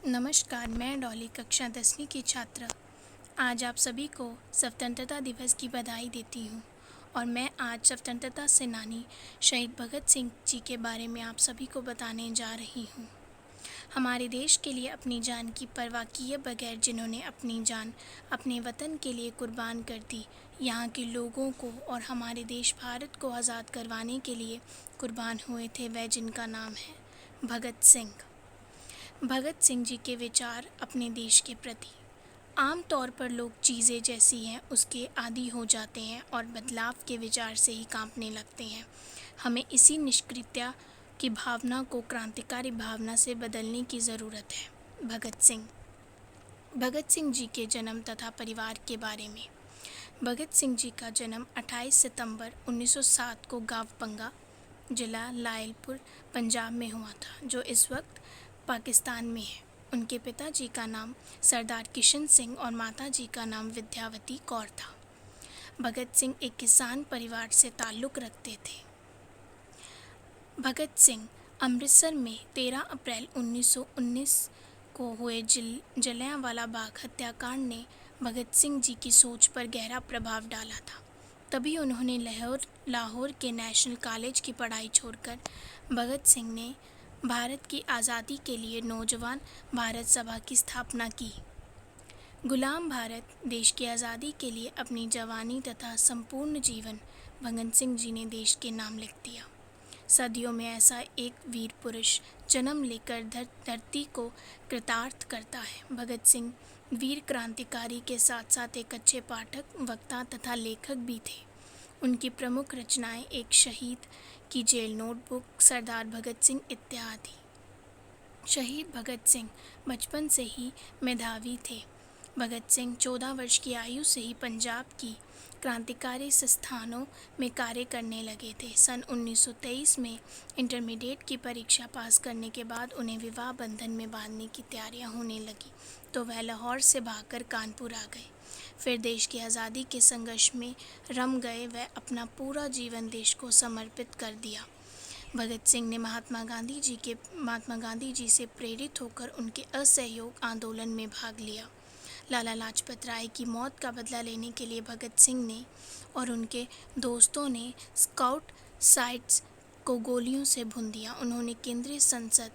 नमस्कार, मैं डॉली कक्षा 10वीं की छात्रा आज आप सभी को स्वतंत्रता दिवस की बधाई देती हूँ। और मैं आज स्वतंत्रता सेनानी शहीद भगत सिंह जी के बारे में आप सभी को बताने जा रही हूँ। हमारे देश के लिए अपनी जान की परवाह किए बगैर जिन्होंने अपनी जान अपने वतन के लिए कुर्बान कर दी, यहाँ के लोगों को और हमारे देश भारत को आज़ाद करवाने के लिए कुर्बान हुए थे, वह जिनका नाम है भगत सिंह। भगत सिंह जी के विचार अपने देश के प्रति। आम तौर पर लोग चीज़ें जैसी हैं उसके आदी हो जाते हैं और बदलाव के विचार से ही कांपने लगते हैं। हमें इसी निष्क्रियता की भावना को क्रांतिकारी भावना से बदलने की ज़रूरत है। भगत सिंह जी के जन्म तथा परिवार के बारे में। भगत सिंह जी का जन्म 28 सितंबर 1907 को गाँव पंगा, जिला लायलपुर, पंजाब में हुआ था, जो इस वक्त पाकिस्तान में है। उनके पिताजी का नाम सरदार किशन सिंह और माताजी का नाम विद्यावती कौर था। भगत सिंह एक किसान परिवार से ताल्लुक़ रखते थे। भगत सिंह अमृतसर में 13 अप्रैल 1919 को हुए जलियांवाला बाग हत्याकांड ने भगत सिंह जी की सोच पर गहरा प्रभाव डाला था। तभी उन्होंने लाहौर के नेशनल कॉलेज की पढ़ाई छोड़कर भगत सिंह ने भारत की आज़ादी के लिए नौजवान भारत सभा की स्थापना की। गुलाम भारत देश की आज़ादी के लिए अपनी जवानी तथा संपूर्ण जीवन भगत सिंह जी ने देश के नाम लिख दिया। सदियों में ऐसा एक वीर पुरुष जन्म लेकर धरती को कृतार्थ करता है। भगत सिंह वीर क्रांतिकारी के साथ साथ एक अच्छे पाठक, वक्ता तथा लेखक भी थे। उनकी प्रमुख रचनाएं एक शहीद की जेल नोटबुक, सरदार भगत सिंह इत्यादि। शहीद भगत सिंह बचपन से ही मेधावी थे। भगत सिंह 14 वर्ष की आयु से ही पंजाब की क्रांतिकारी संस्थानों में कार्य करने लगे थे। सन 1923 में इंटरमीडिएट की परीक्षा पास करने के बाद उन्हें विवाह बंधन में बांधने की तैयारियां होने लगी तो वह लाहौर से भागकर कानपुर आ गए। फिर देश की आज़ादी के संघर्ष में रम गए। वह अपना पूरा जीवन देश को समर्पित कर दिया। भगत सिंह ने महात्मा गांधी जी से प्रेरित होकर उनके असहयोग आंदोलन में भाग लिया। लाला लाजपत राय की मौत का बदला लेने के लिए भगत सिंह ने और उनके दोस्तों ने स्काउट साइट्स को गोलियों से भून दिया। उन्होंने केंद्रीय संसद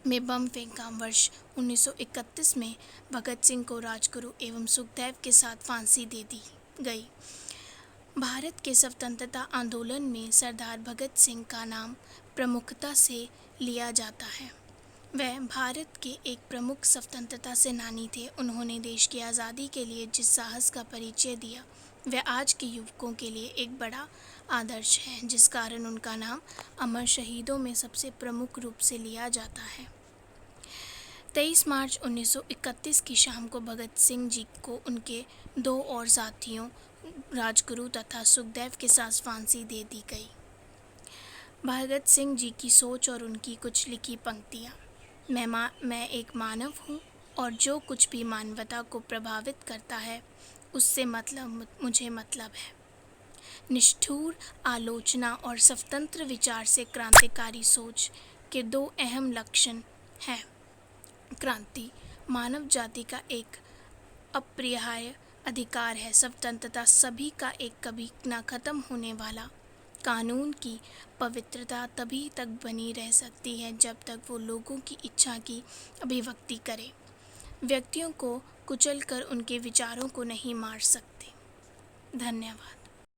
में बम फेंका। वर्ष 1931 में भगत सिंह को राजगुरु एवं सुखदेव के साथ फांसी दे दी गई। भारत के स्वतंत्रता आंदोलन में सरदार भगत सिंह का नाम प्रमुखता से लिया जाता है। वह भारत के एक प्रमुख स्वतंत्रता सेनानी थे। उन्होंने देश की आज़ादी के लिए जिस साहस का परिचय दिया वह आज के युवकों के लिए एक बड़ा आदर्श है, जिस कारण उनका नाम अमर शहीदों में सबसे प्रमुख रूप से लिया जाता है। 23 मार्च 1931 की शाम को भगत सिंह जी को उनके 2 और साथियों राजगुरु तथा सुखदेव के साथ फांसी दे दी गई। भगत सिंह जी की सोच और उनकी कुछ लिखी पंक्तियाँ। मैं एक मानव हूँ और जो कुछ भी मानवता को प्रभावित करता है उससे मुझे मतलब है। निष्ठुर आलोचना और स्वतंत्र विचार से क्रांतिकारी सोच के 2 अहम लक्षण हैं। क्रांति मानव जाति का एक अपरिहार्य अधिकार है। स्वतंत्रता सभी का एक कभी ना खत्म होने वाला। कानून की पवित्रता तभी तक बनी रह सकती है जब तक वो लोगों की इच्छा की अभिव्यक्ति करे। व्यक्तियों को कुचल कर उनके विचारों को नहीं मार सकते। धन्यवाद।